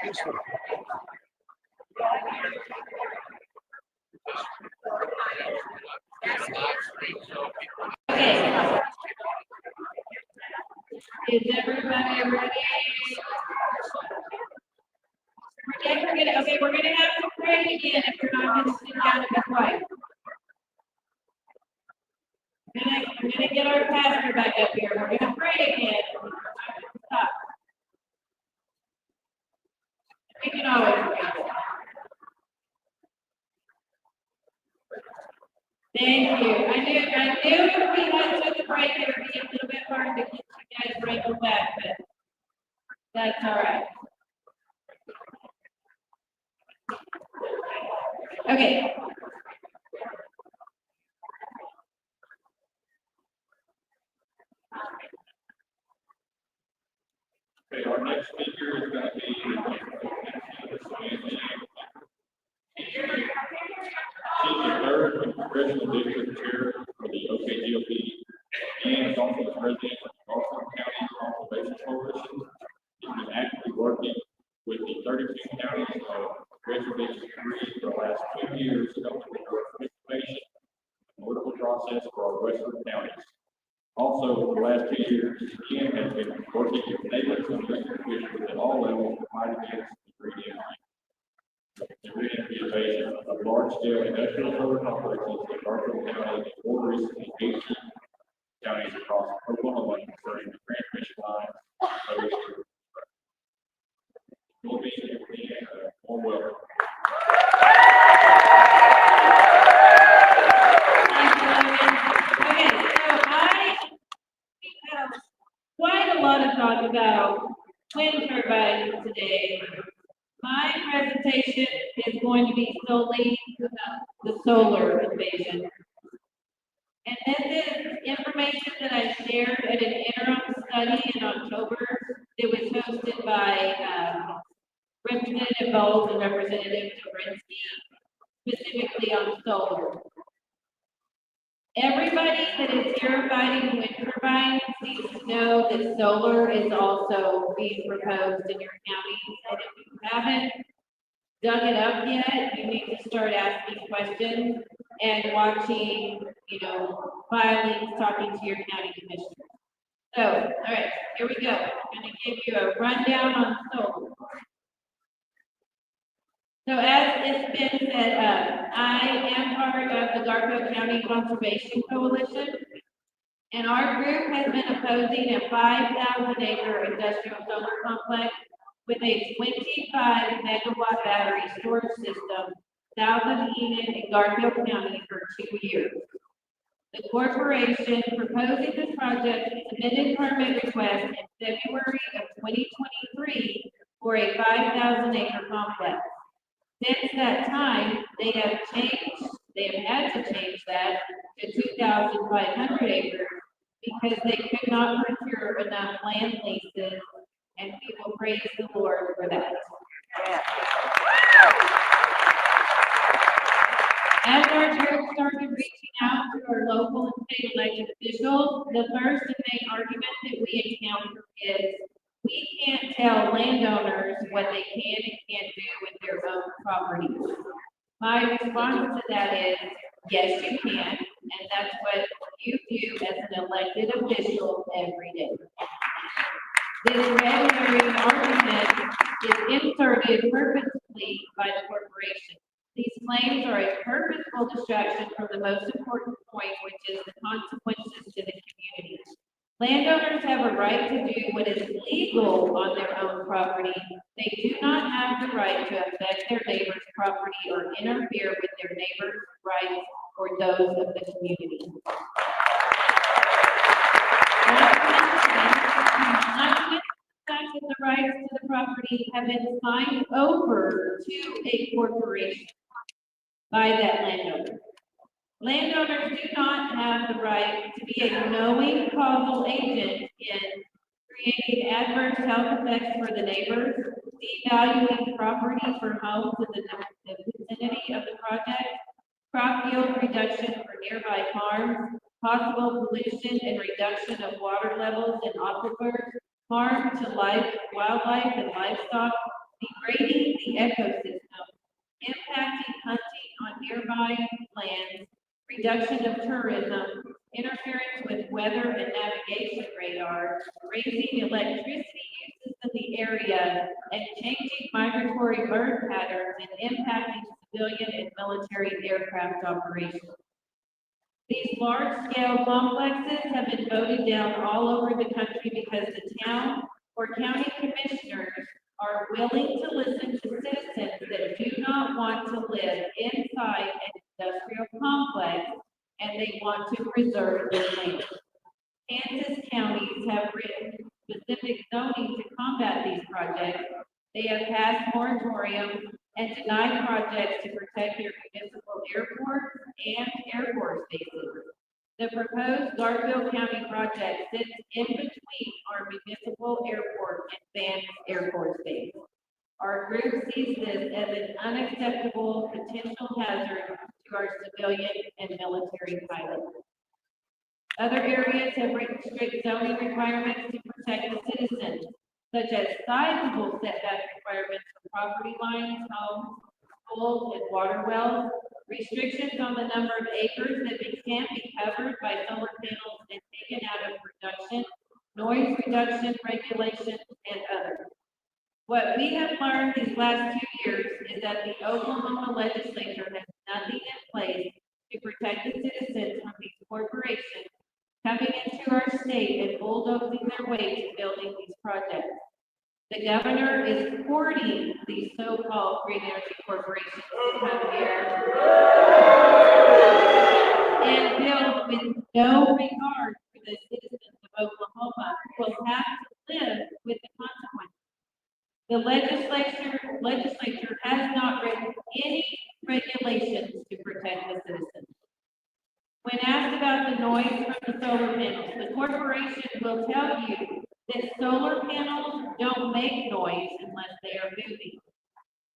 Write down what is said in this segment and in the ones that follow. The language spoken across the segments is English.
Okay. Is everybody ready? We're gonna have to pray again if you're not gonna sit down and be quiet. I'm gonna get our pastor back up here. We're gonna pray again. Stop. We can always pray. Thank you. I knew if we had took a break, it would be a little bit hard to get you guys right back, but that's all right. Okay. Okay, our next speaker is going to be she's the third congressional district chair for the OKGOP and is also the president of the Garfield County Conservation Coalition. She's been actively working with the 32 counties of Congressional District 3 for the last 2 years, helping with the information and political process for our western counties. Also, for the last 2 years, Ian has been working with neighbors and elected officials at all levels to fight against the green energy invasion of large-scale industrial solar complexes in Garfield County and more recently 18 counties across Oklahoma concerning the transmission line. We'll be a warm welcome. Quite a lot of talk about wind turbines today. My presentation is going to be solely about the solar invasion. And this is information that I shared at an interim study in October. It was hosted by Representative Bowles and Representative Dobrinsky, specifically on solar. Everybody that is here fighting wind turbines needs to know that solar is also being proposed in your counties. And if you haven't dug it up yet, you need to start asking questions and watching, filings, talking to your county commissioner. So, all right, here we go. I'm going to give you a rundown on solar. So as it's been said, I am part of the Garfield County Conservation Coalition, and our group has been opposing a 5,000-acre industrial solar complex with a 25-megawatt battery storage system south of Enid in Garfield County for 2 years. The corporation proposing this project submitted permit request in February of 2023 for a 5,000-acre complex. Since that time, they have had to change that to 2,500 acres because they could not procure enough land leases, and we will praise the Lord for that. As our church started reaching out to our local and state elected officials, the first and main argument that we encounter is we can't tell landowners what they can and can't do with their own properties. My response to that is, yes, you can, and that's what you do as an elected official every day. This red herring argument is inserted purposefully by the corporation. These claims are a purposeful distraction from the most important point, which is the consequences to the community. Landowners have a right to do what is legal on their own property. They do not have the right to affect their neighbor's property or interfere with their neighbor's rights or those of the community. Not to mention the fact that the rights to the property have been signed over to a corporation by that landowner. Landowners do not have the right to be a knowing causal agent in creating adverse health effects for the neighbors, devaluing property for homes in the vicinity of the project, crop yield reduction for nearby farms, possible pollution and reduction of water levels in aquifers, harm to life, wildlife, and livestock, degrading the ecosystem, impacting hunting on nearby lands, reduction of tourism, interference with weather and navigation radar, raising electricity uses in the area, and changing migratory bird patterns and impacting civilian and military aircraft operations. These large-scale complexes have been voted down all over the country because the town or county commissioners are willing to listen to citizens that do not want to live inside an industrial complex and they want to preserve their land. Kansas counties have written specific zoning to combat these projects. They have passed moratoriums and denied projects to protect their municipal airports and Air Force bases. The proposed Garfield County project sits in between our municipal airport and Banff Air Force Base. Our group sees this as an unacceptable potential hazard to our civilian and military pilots. Other areas have written strict zoning requirements to protect the citizens, such as sizable setback requirements for property lines, homes, schools, and water wells, restrictions on the number of acres that can be covered by solar panels and taken out of production, noise reduction regulations, and others. What we have learned these last 2 years is that the Oklahoma legislature has nothing in place to protect the citizens from these corporations coming into our state and bulldozing their way to building these projects. The governor is courting these so-called green energy corporations to come here and build with no regard for the citizens of Oklahoma who will have to live with the consequences. The legislature has not written any regulations to protect the citizens. When asked about the noise from the solar panels, the corporation will tell you that solar panels don't make noise unless they are moving.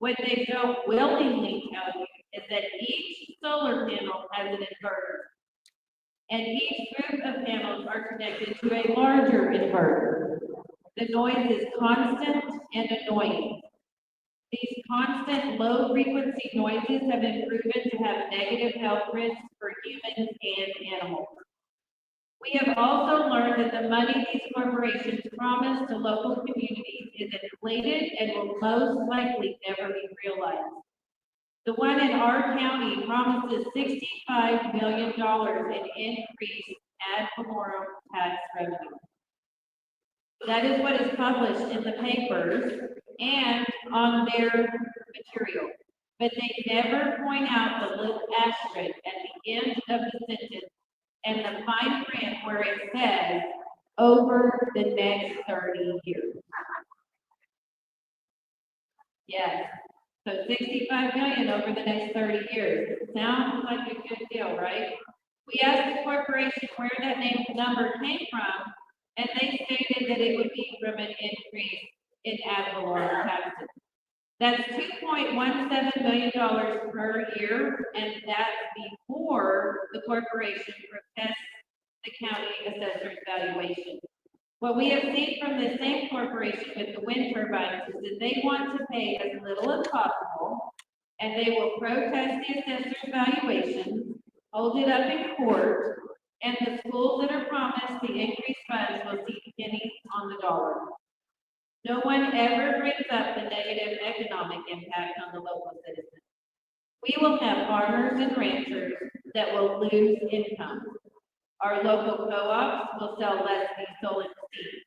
What they don't willingly tell you is that each solar panel has an inverter, and each group of panels are connected to a larger inverter. The noise is constant and annoying. These constant low-frequency noises have been proven to have negative health risks for humans and animals. We have also learned that the money these corporations promise to local communities is inflated and will most likely never be realized. The one in our county promises $65 million in increased ad valorem tax revenue. That is what is published in the papers and on their material. But they never point out the little asterisk at the end of the sentence and the fine print where it says, over the next 30 years. Yes, so 65 million over the next 30 years. Sounds like a good deal, right? We asked the corporation where that number came from, and they stated that it would be from an increase in ad valorem taxes. That's $2.17 million per year, and that's before the corporation protests the county assessor's valuation. What we have seen from the same corporation with the wind turbines is that they want to pay as little as possible, and they will protest the assessor's valuation, hold it up in court, and the schools that are promised the increased funds will see pennies on the dollar. No one ever brings up the negative economic impact on the local citizens. We will have farmers and ranchers that will lose income. Our local co-ops will sell less diesel and seed.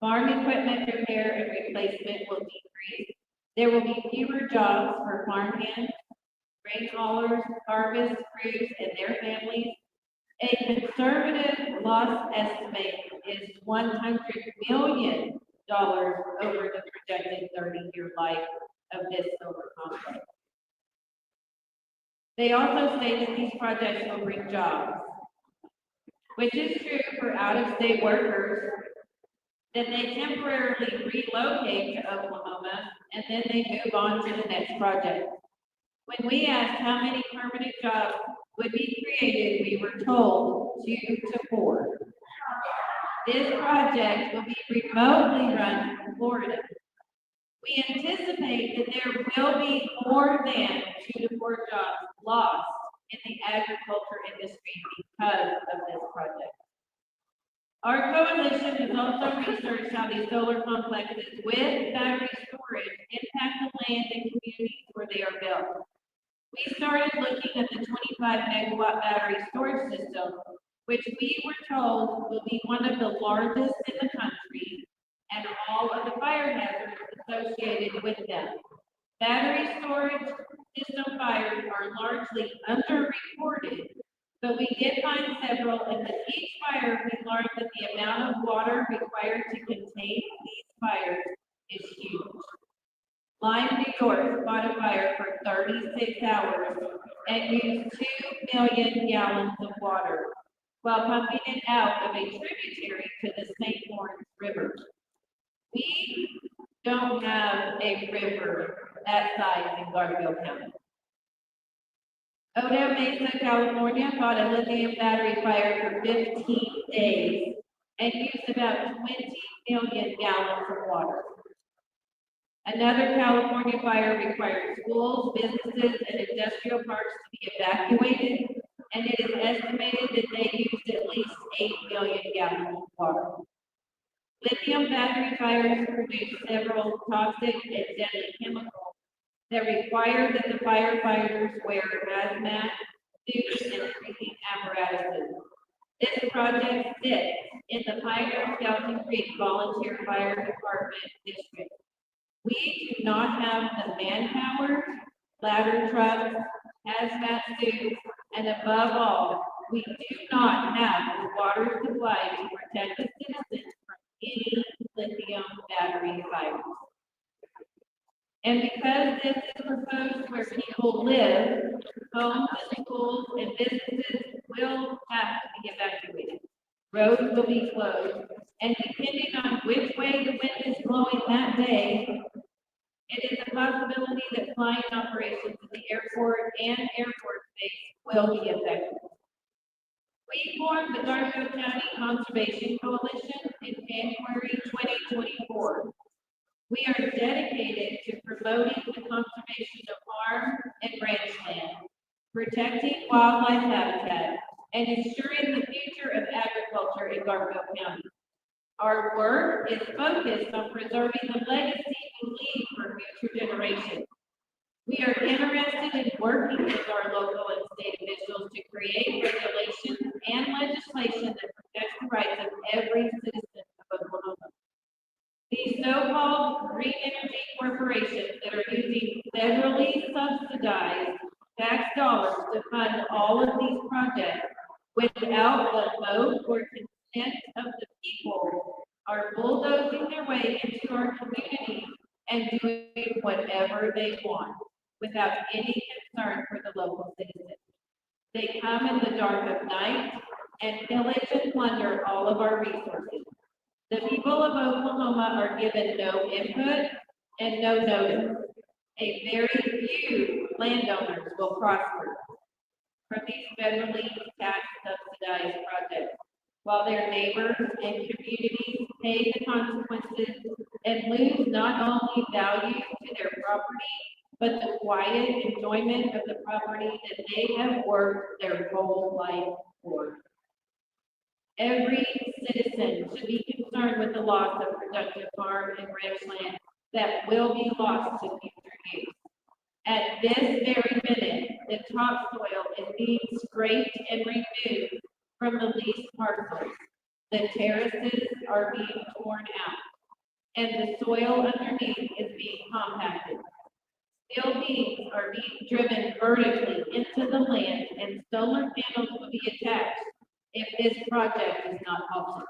Farm equipment repair and replacement will decrease. There will be fewer jobs for farm hands, grain haulers, harvest crews, and their families. A conservative loss estimate is $100 million over the projected 30-year life of this solar complex. They also say that these projects will bring jobs, which is true for out-of-state workers. Then they temporarily relocate to Oklahoma, and then they move on to the next project. When we asked how many permanent jobs would be created, we were told 2 to 4. This project will be remotely run from Florida. We anticipate that there will be more than 2 to 4 jobs lost in the agriculture industry because of this project. Our coalition has also researched how these solar complexes with battery storage impact the land and communities where they are built. We started looking at the 25 megawatt battery storage system, which we were told will be one of the largest in the country, and all of the fire hazards associated with them. Battery storage system fires are largely underreported, but we did find several, and with each fire, we learned that the amount of water required to contain these fires is huge. Lyme, New York fought a fire for 36 hours and used 2 million gallons of water while pumping it out of a tributary to the St. Lawrence River. We don't have a river that size in Garfield County. Oda Mesa, California fought a lithium battery fire for 15 days and used about 20 million gallons of water. Another California fire required schools, businesses, and industrial parks to be evacuated, and it is estimated that they used at least 8 million gallons of water. Lithium battery fires produce several toxic and deadly chemicals that require that the firefighters wear hazmat suits and breathing apparatuses. This project sits in the Pioneer Skeleton Creek Volunteer Fire Department District. We do not have the manpower, ladder trucks, hazmat suits, and above all, we do not have the water supply to protect the citizens from any lithium battery fires. And because this is proposed where people live, homes and schools and businesses will have to be evacuated. Roads will be closed, and depending on which way the wind is blowing that day, it is a possibility that flying operations at the airport and Air Force Base will be affected. We formed the Garfield County Conservation Coalition in January 2024. We are dedicated to promoting the conservation of farm and ranch land, protecting wildlife habitat, and ensuring the future of agriculture in Garfield County. Our work is focused on preserving the legacy we leave for future generations. We are interested in working with our local and state officials to create regulations and legislation that protects the rights of every citizen of Oklahoma. These so-called green energy corporations that are using federally subsidized tax dollars to fund all of these projects without the vote or consent of the people are bulldozing their way into our communities and doing whatever they want without any concern for the local citizens. They come in the dark of night and pillage and plunder all of our resources. The people of Oklahoma are given no input and no notice. A very few landowners will prosper from these federally tax subsidized projects, while their neighbors and communities pay the consequences and lose not only value to their property, but the quiet enjoyment of the property that they have worked their whole life for. Every citizen should be concerned with the loss of productive farm and ranch land that will be lost to future use. At this very minute, the topsoil is being scraped and removed from the leased parcels. The terraces are being torn out, and the soil underneath is being compacted. Steel beams are being driven vertically into the land, and solar panels will be attached if this project is not halted.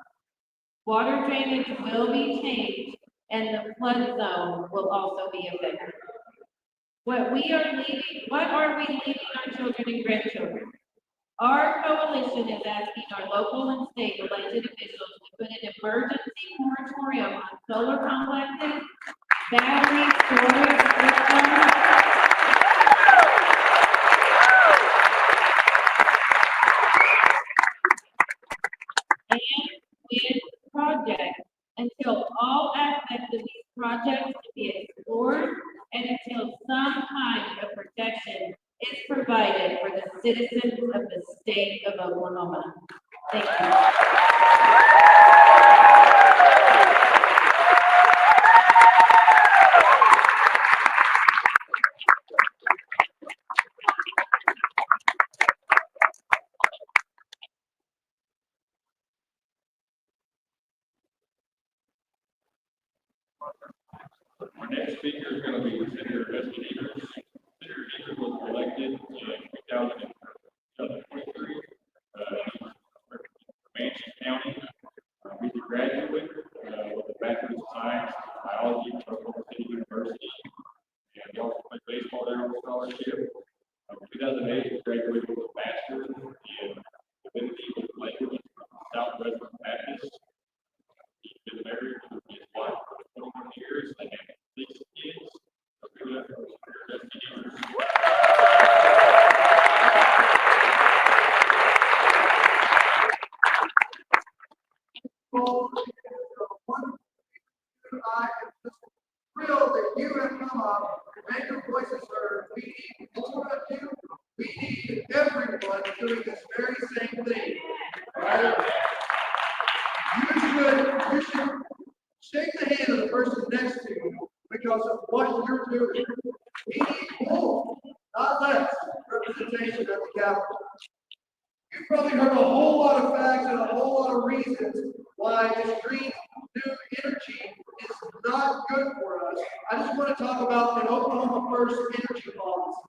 Water drainage will be changed, and the flood zone will also be affected. What are we leaving our children and grandchildren? Our coalition is asking our local and state elected officials to put an emergency moratorium on solar complexes, battery storage systems, and wind projects until all aspects of these projects can be explored the citizens of the state of Oklahoma. Thank you. Our next speaker is going to be Senator Justin Evers. Senator Evers was elected in 2023. Comanche County. He's a graduate with a Bachelor's of Science in Biology from Oklahoma City University. And he also played baseball there on scholarship. In 2008, he graduated with a Master's in Divinity with language from Southwestern Baptist. He's been married to his wife for 21 years. They have 6 kids. So give it up for Senator Justin Evers. I am just thrilled that you have come up to make your voices heard. We need more of you. We need everyone doing this very same thing. Right? You should shake the hand of the person next to you because of what you're doing. We need more, not less, representation at the Capitol. You've probably heard a whole lot of facts and a whole lot of reasons why this green new energy is not good for us. I just want to talk about an Oklahoma First energy policy.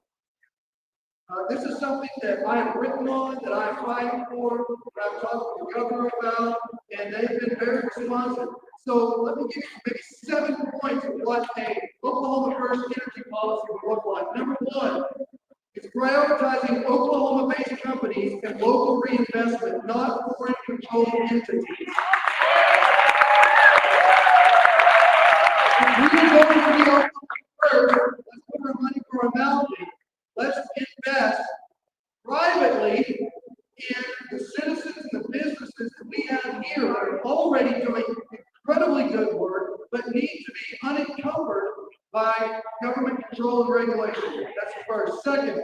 This is something that I have written on, that I am fighting for, that I've talked to the governor about, and they've been very responsive. So let me give you maybe 7 points of what a Oklahoma First energy policy would look like. Number 1, it's prioritizing Oklahoma-based companies and local reinvestment, not foreign-controlled entities. If we go to the Oklahoma First, let's put our money where our mouth is. Let's invest privately in the citizens and the businesses that we have here that are already doing incredibly good work, but need to be unencumbered by government control and regulation. That's the first. Second,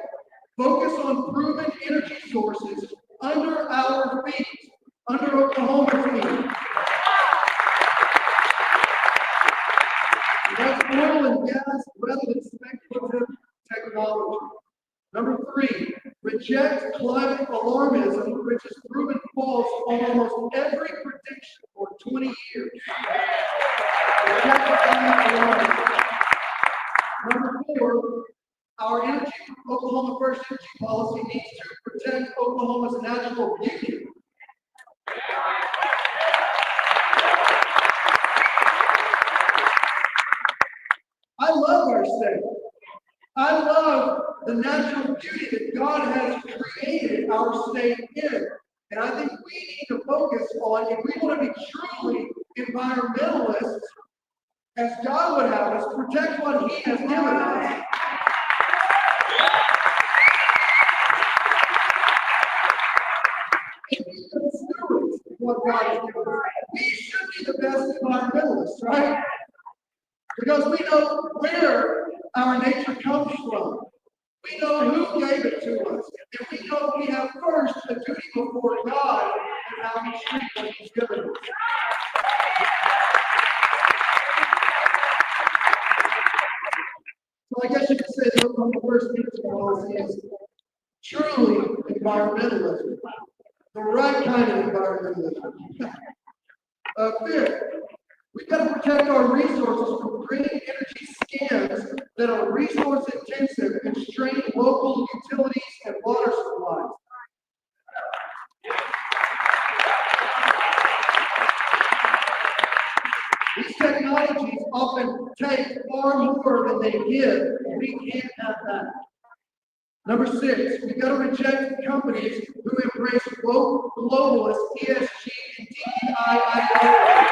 focus on proven energy sources under our feet, under Oklahoma's feet. That's oil and gas rather than speculative technology. Number 3, reject climate alarmism, which has proven false on almost every prediction for 20 years. Reject climate alarmism. Number 4, our Oklahoma First energy policy needs to protect Oklahoma's natural beauty. I love our state. I love the natural beauty that God has created our state in. And I think we need to focus on, if we want to be truly environmentalists, as God would have us, protect what He has given us. And be good stewards of what God has given us. We should be the best environmentalists, right? Because we know where our nature comes from. We know who gave it to us. And we know we have first a duty before God and how we treat what He's given us. So I guess you could say the Oklahoma First energy policy is truly environmentalism. The right kind of environmentalism. Fifth, we've got to protect our resources from green energy scams that are resource intensive and strain local utilities and water supplies. These technologies often take far more than they give, and we can't have that. Number 6, we've got to reject companies who embrace globalist ESG and DEI ideology.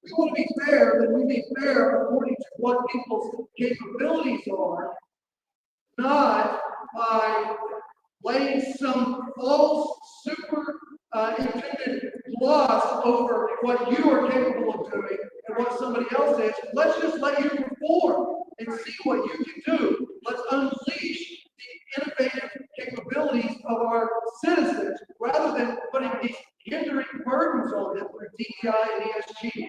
We want to be fair, but we be fair according to what people's capabilities are, not by laying some false super intended gloss over what you are capable of doing and what somebody else is. Let's just let you perform and see what you can do. Let's unleash the innovative capabilities of our citizens rather than putting these hindering burdens on them through DEI and ESG.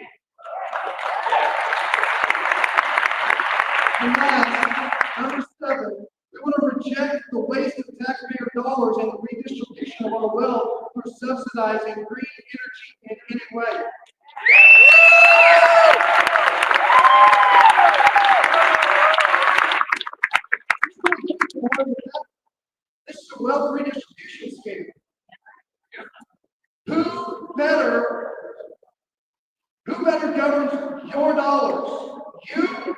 And last, number 7, we want to reject the waste of taxpayer dollars and the redistribution of our wealth through subsidizing green energy in any way. This is a wealth redistribution scheme. Who better governs your dollars? You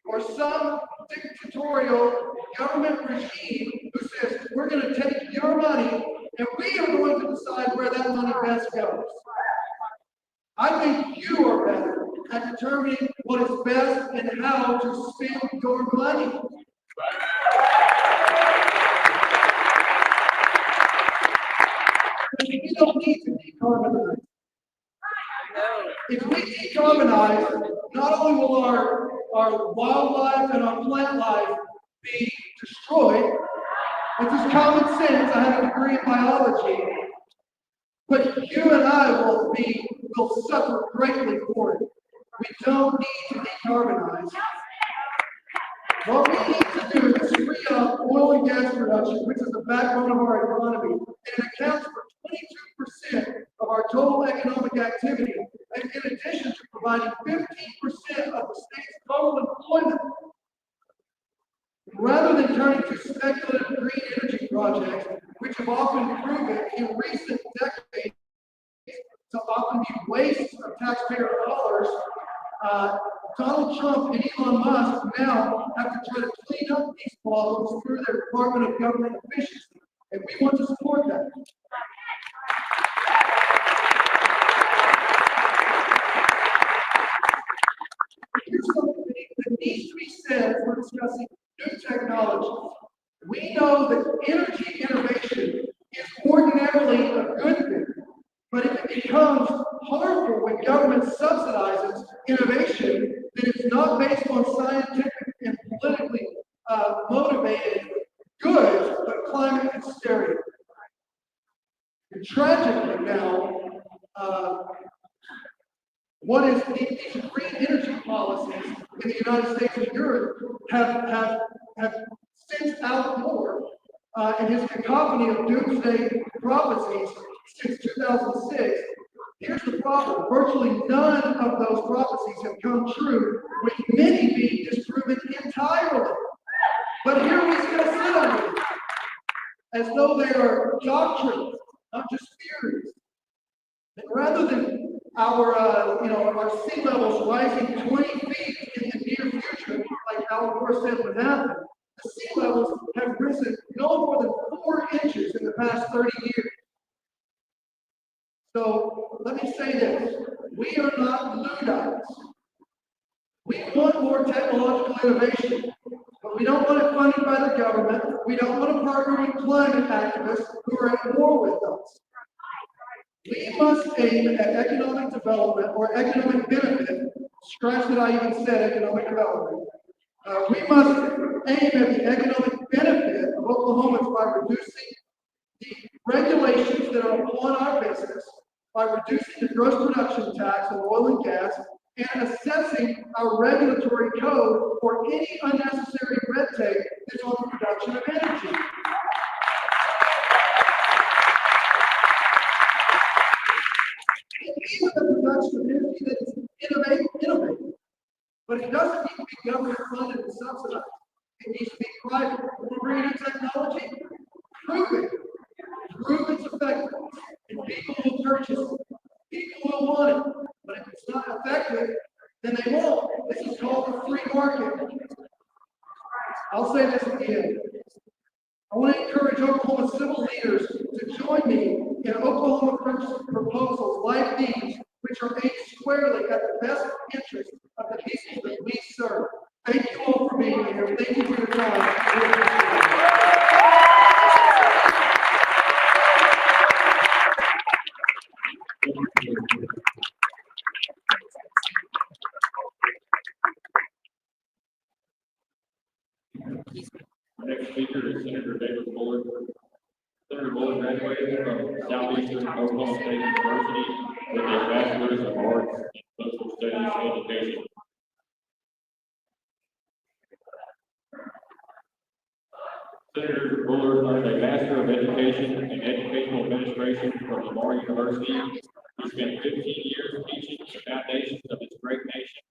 or some dictatorial government regime who says, we're going to take your money and we are going to decide where that money best goes. I think you are better at determining what is best and how to spend your money. We don't need to decarbonize. If we decarbonize, not only will our wildlife and our plant life be destroyed, which is common sense, I have a degree in biology, but you and I will suffer greatly for it. We don't need to decarbonize. What we need to do is free up oil and gas production, which is the backbone of our economy, and it accounts for 22% of our total economic activity, and in addition to providing 15% of the state's total employment. Rather than turning to speculative green energy projects, which have often proven in recent decades to often be wastes of taxpayer dollars, Donald Trump and Elon Musk now have to try to clean up these problems through their Department of Government Efficiency, and we want to support that. Here's something that needs to be said as we're discussing new technologies. We know that energy innovation is ordinarily a good thing, but if it becomes harmful when government subsidizes innovation, then it's not based on scientific and politically motivated goods, but climate hysteria. And tragically now, what is these green energy policies in the United States and Europe have since Al Gore and his cacophony of doomsday prophecies since 2006. Here's the problem: virtually none of those prophecies have come true, with many being disproven entirely. But here we still sit on them as though they are doctrines, not just theories. And rather than our sea levels rising 20 feet in the near future, like Al Gore said would happen, the sea levels have risen no more than 4 inches in the past 30 years. So let me say this: we are not Luddites. We want more technological innovation, but we don't want it funded by the government. We don't want to partner with climate activists who are at war with us. We must aim at economic development or economic benefit. Scratch that I even said economic development. We must aim at the economic benefit of Oklahomans by reducing the regulations that are upon our business, by reducing the gross production tax on oil and gas, and assessing our regulatory code for any unnecessary red tape that's on the production of energy. Even the production of energy that is innovative. But it doesn't need to be government funded and subsidized. It needs to be private. We're bringing in technology, prove it. Prove its effectiveness. And people will purchase it. People will want it. But if it's not effective, then they won't. This is called the free market. I'll say this again. I want to encourage Oklahoma civil leaders to join me in Oklahoma proposals like these, which are aimed squarely at the best interest of the people that we serve. Thank you all for being here. Thank you for your time. Our next speaker is Senator David Bullard. Senator Bullard graduated from Southeastern Oklahoma State University with a Bachelor's of Arts in Social Studies Education. Senator Bullard earned a Master of Education in Educational Administration from Lamar University. He spent 15 years teaching the foundations of this great nation,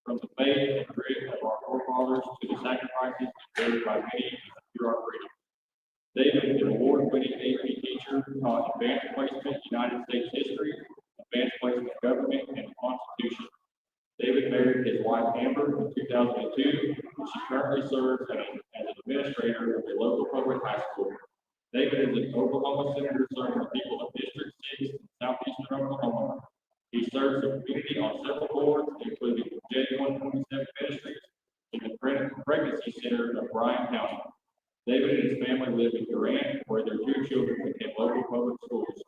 from the faith and grit of our forefathers to the sacrifices endured by many to secure our freedom. David is an award-winning AP teacher, taught advanced placement, United States history, advanced placement government, and the Constitution. David married his wife Amber in 2002, and she currently serves as an administrator of a local public high school. David is an Oklahoma senator serving the people of District 6 in southeastern Oklahoma. He serves the community on several boards, including J127 Ministries and the Pregnancy Center of Bryan County. David and his family live in Durant, where their 2 children attend local public schools.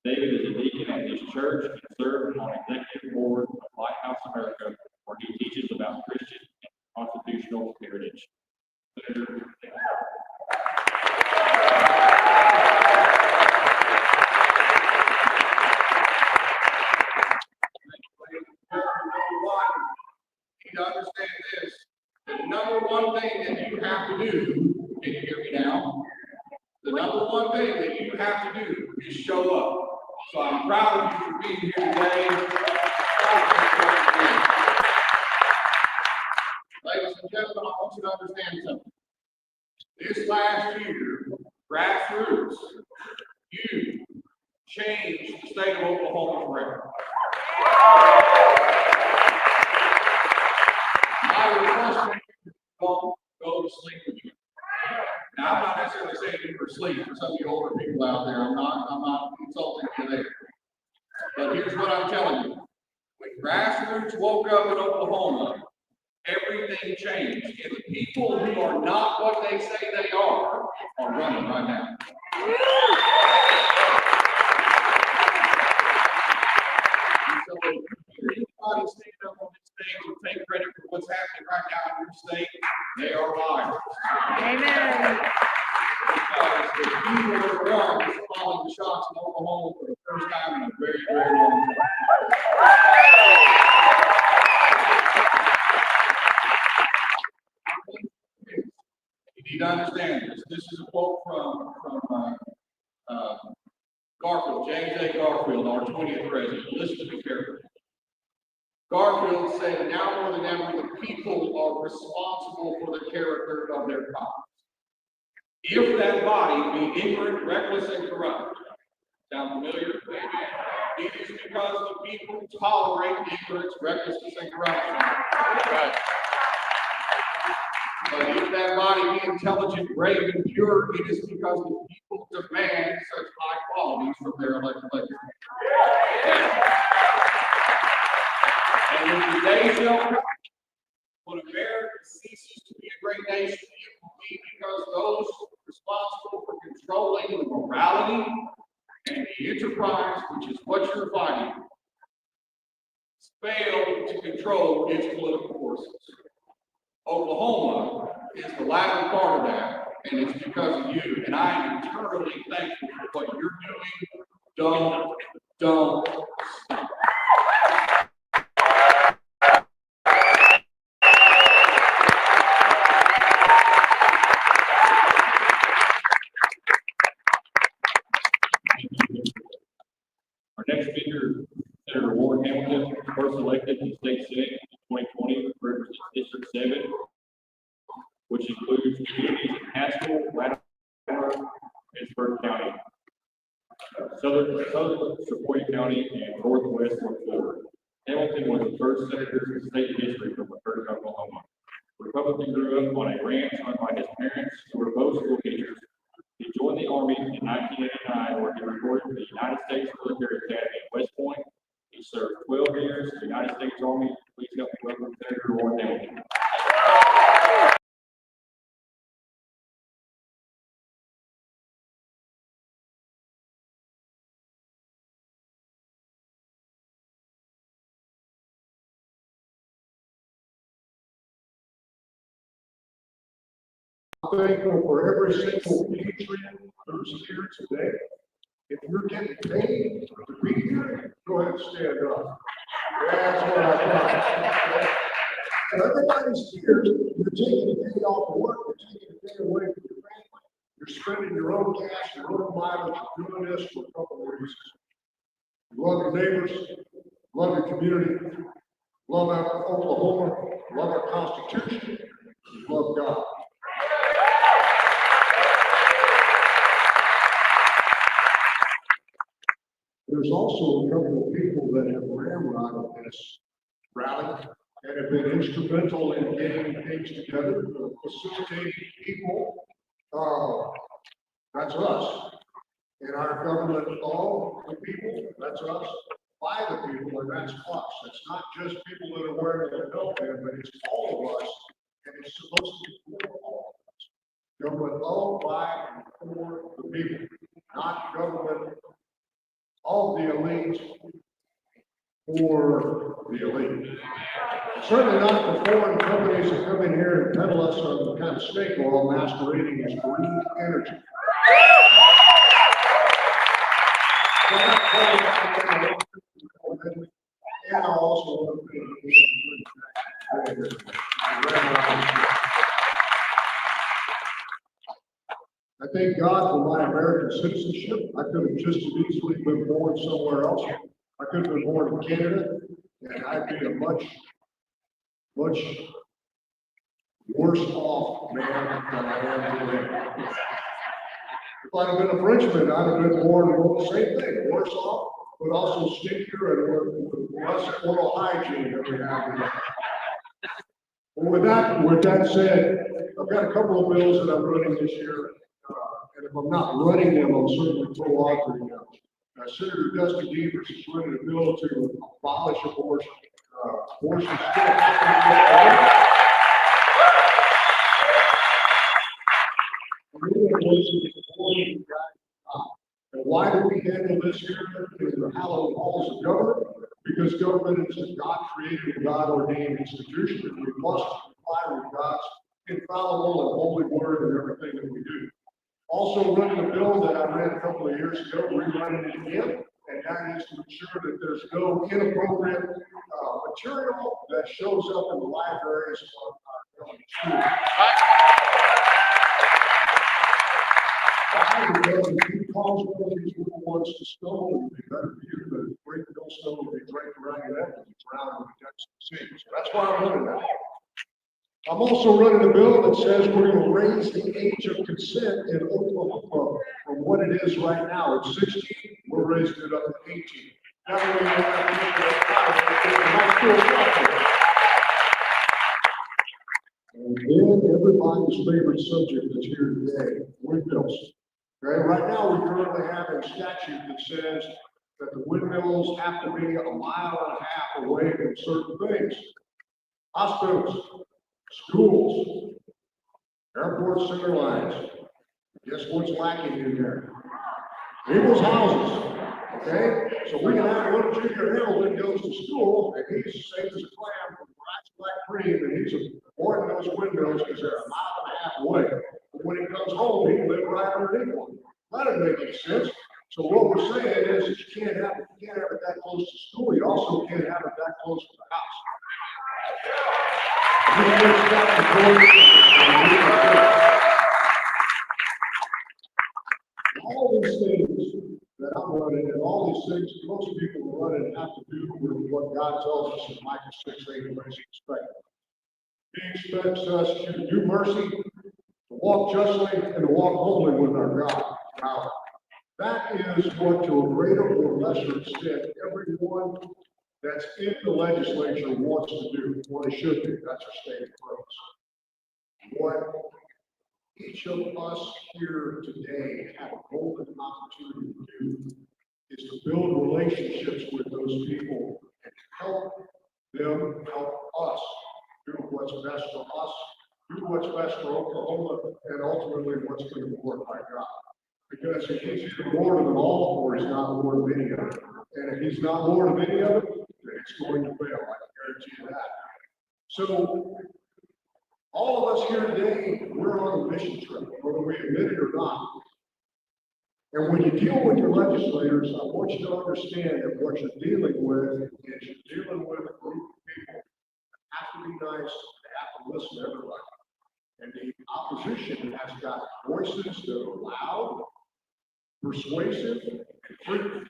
David is a deacon at his church and serves on executive board of Lighthouse America, where he teaches about Christian and constitutional heritage. Senator. You need to understand this. The number one thing that you have to do, can you hear me now? The number one thing that you have to do is show up. So I'm proud of you for being here today. Ladies and gentlemen, I want you to understand something. This last year, grassroots, you changed the state of Oklahoma forever. I request you don't go to sleep with you. Now, I'm not necessarily saying you for sleep for some of you older people out there. I'm not insulting you there. But here's what I'm telling you. When grassroots woke up in Oklahoma, everything changed. And the people who are not what they say they are running right now. And so, if anybody stand up on this stage and take credit for what's happening right now in your state, they are liars. Amen. Because the people that are wrong is calling the shots in Oklahoma for the first time in a very, very long time. You need to understand this. This is a quote from Garfield, James A. Garfield, our 20th president. Listen to me carefully. Garfield said, now more than ever, the people are responsible for the character of their Congress. If that body be ignorant, reckless, and corrupt, sound familiar? It is because the people tolerate ignorance, recklessness, and corruption. Right. But if that body be intelligent, brave, and pure, it is because the people demand such high qualities from their elected leaders. And when the day shall come, when America ceases to be a great nation, it will be because those responsible for controlling the morality and the enterprise, which is what you're fighting, fail to control its political forces. Oklahoma is the latter part of that, and it's because of you. And I am eternally thankful for what you're doing. Don't stop. Our next speaker, Senator Ward Hamilton, first elected in the state senate in 2020, represents District 7, which includes communities in Haskell, Latimer, Pittsburgh County, Southern Sequoia County, and Northwest Florida. Hamilton was the first senator in state history from McCurtain, Oklahoma. Republican grew up on a ranch owned by his parents, who were both school teachers. He joined the Army in 1989, where he reported to the United States Military Academy at West Point. He served 12 years in the United States Army. Please help me welcome Senator Ward Hamilton. thankful for every single patriot who's here today. If you're getting paid to be here, go ahead and stand up. That's what I thought. So everybody's here, you're taking a day off of work, you're taking a day away from your family. You're spending your own cash, your own mileage, you're doing this for a couple of reasons. You love your neighbors, love your community, love our Oklahoma, love our Constitution, you love God. There's also a couple of people that have ramrodded this rally and have been instrumental in getting things together, facilitating people. That's us. In our government, all the people, that's us. By the people, and that's us. It's not just people that are wearing the belt band, but it's all of us, and it's supposed to be for all of us. Government of, by, and for the people, not government of the elite for the elite. Certainly not the foreign companies that come in here and peddle us some kind of snake oil masquerading as green energy. And I also want to I thank God for my American citizenship. I could have just as easily been born somewhere else. I could have been born in Canada, and I'd be a much worse off man than I am today. If I'd have been a Frenchman, I'd have been born the same thing, worse off, but also stinkier and less oral hygiene than we have today. Well, with that said, I've got a couple of bills that I'm running this year, and if I'm not running them, I'm certainly co-authoring them. Senator Dusty Deavers is running a bill to abolish abortion. Abortion still happens. And why do we handle this here in the hallowed halls of government? Because government is a God-created, God-ordained institution, and we must comply with God's infallible and holy word in everything that we do. Also running a bill that I read a couple of years ago, rerunning it again, and that is to ensure that there's no inappropriate material that shows up in the libraries of our government schools. Because if you cause one of these little ones to stumble, it would be better for you to break the stone and be draped around your neck and drown in the depths of the sea. So that's why I'm running that. I'm also running a bill that says we're going to raise the age of consent in Oklahoma from what it is right now at 16. We're raising it up to 18. That way you don't have to get to high school. And then everybody's favorite subject that's here today, windmills. Okay, right now we currently have a statute that says that the windmills have to be 1.5 miles away from certain things. Hospitals, schools, airport center lines. Guess what's lacking in there? People's houses. Okay, so we can have one junior Hamilton goes to school and he's safe as a clam from rice black cream and he's avoiding those windmills because they're 1.5 miles away. But when he comes home, he can live right underneath one. That doesn't make any sense. So what we're saying is that you can't have it that close to school. You also can't have it that close to the house. All these things that I'm running and all these things most people are running have to do with what God tells us in Micah 6:8, what He expects. He expects us to do mercy, to walk justly, and to walk humbly with our God. Now, that is what, to a greater or lesser extent, everyone that's in the legislature wants to do, what it should be. That's our stated purpose. What each of us here today have a golden opportunity to do is to build relationships with those people and help them help us do what's best for us, do what's best for Oklahoma, and ultimately what's going to glorify God. Because if He's either Lord of it all or He's not Lord of any of it. And if He's not Lord of any of it, then it's going to fail. I can guarantee you that. So All of us here today, we're on a mission trip, whether we admit it or not. And when you deal with your legislators, I want you to understand that what you're dealing with is you're dealing with a group of people that have to be nice, they have to listen to everybody. And the opposition has got voices that are loud, persuasive, and frequent.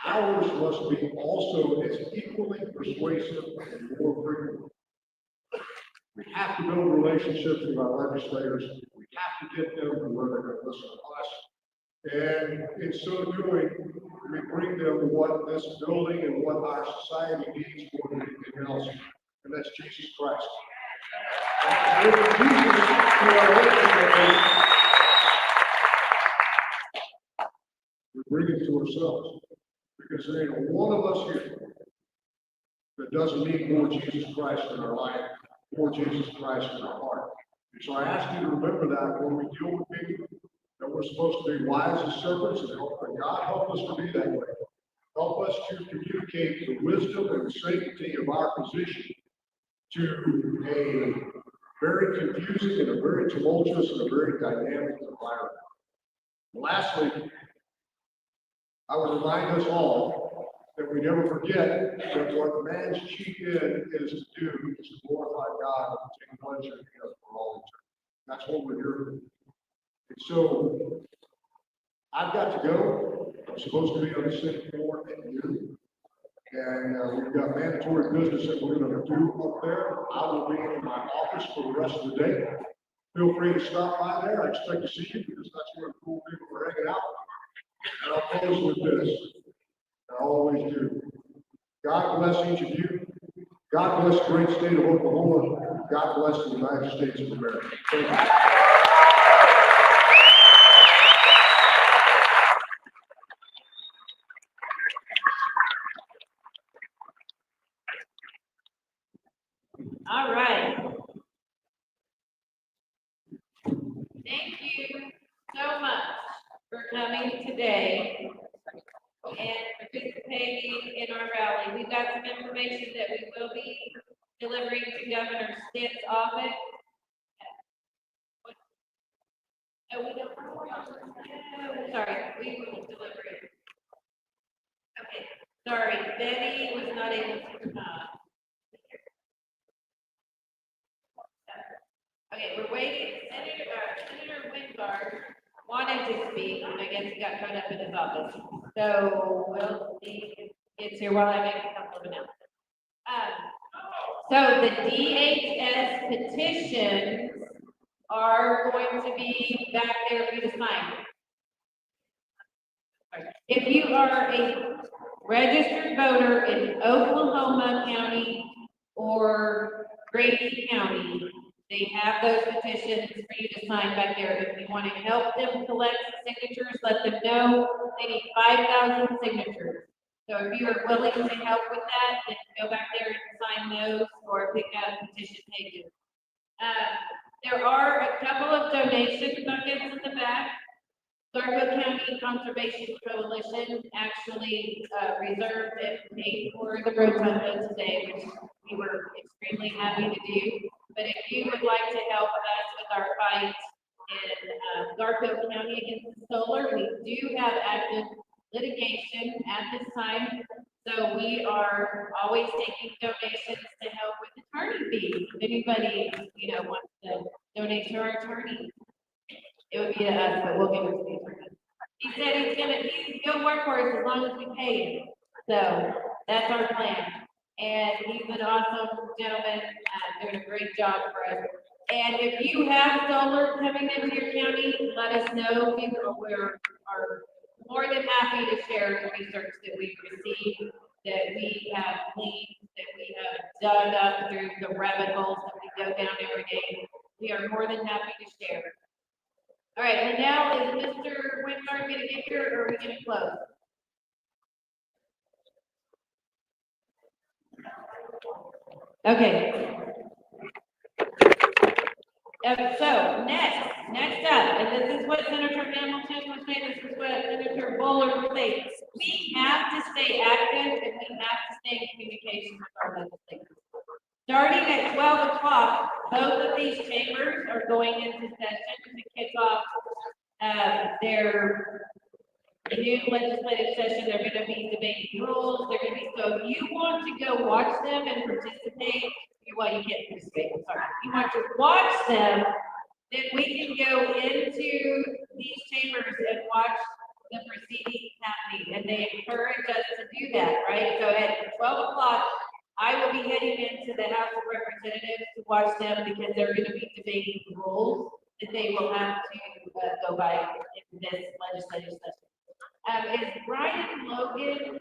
Ours must be also as equally persuasive and more frequent. We have to build relationships with our legislators. We have to get them to where they're going to listen to us. And in so doing, we bring them what this building and what our society needs more than anything else, and that's Jesus Christ. And with Jesus to our legislators, we bring it to ourselves, because there ain't one of us here that doesn't need more Jesus Christ in our life, more Jesus Christ in our heart. And so I ask you to remember that when we deal with people, that we're supposed to be wise as serpents, and God help us to be that way. Help us to communicate the wisdom and the sanctity of our position to a very confusing and a very tumultuous and a very dynamic environment. Lastly, I would remind us all that we never forget that what man's chief end is to do is to glorify God and take pleasure in Him for all eternity. That's what we're here for. And so I've got to go. I'm supposed to be on the sixth floor at noon. And we've got mandatory business that we're going to do up there. I will be in my office for the rest of the day. Feel free to stop by there. I expect to see you because that's where the cool people are hanging out. And I'll close with this. I always do. God bless each of you. God bless the great state of Oklahoma. God bless the United States of America. Thank you. All right. Thank you so much for coming today and participating in our rally. We've got some information that we will be delivering to Governor Stitt's office. Oh, we don't. Oh, sorry, we will deliver it. Okay, sorry, Betty was not able to. Okay, we're waiting. Senator Wingard wanted to speak, and I guess he got caught up in his office. So we'll see if he gets here while I make a couple of announcements. So the DHS petitions are going to be back there for you to sign. If you are a registered voter in Oklahoma County or Grady County, they have those petitions for you to sign back there. If you want to help them collect signatures, let them know they need 5,000 signatures. So if you are willing to help with that, then go back there and sign those or pick up petition pages. There are a couple of donation buckets in the back. Garfield County Conservation Coalition actually reserved and paid for the rotunda today, which we were extremely happy to do. But if you would like to help us with our fight in Garfield County against the solar, we do have active litigation at this time. So we are always taking donations to help with attorney fees. If anybody, wants to donate to our attorney, it would be to us, but we'll give it to the attorney. He said he'll work for us as long as we pay him. So that's our plan. And he's an awesome gentleman, doing a great job for us. And if you have solar coming into your county, let us know. We are more than happy to share the research that we've received, that we have gleaned, that we have dug up through the rabbit holes that we go down every day. We are more than happy to share. All right, and now is Mr. Wingard going to get here, or are we going to close? Okay. So next up, and this is what Senator Hamilton was saying, this is what Senator Bullard was saying. We have to stay active and we have to stay in communication with our legislators. Starting at 12 o'clock, both of these chambers are going into session to kick off, their new legislative session. They're gonna be debating rules, they're gonna be, so if you want to go watch them and participate, well, you can't participate, I'm sorry. If you want to watch them, then we can go into these chambers and watch the proceedings happening, and they encourage us to do that, right? So at 12 o'clock, I will be heading into the House of Representatives to watch them because they're gonna be debating the rules that they will have to, go by in this legislative session. Is Brian Logan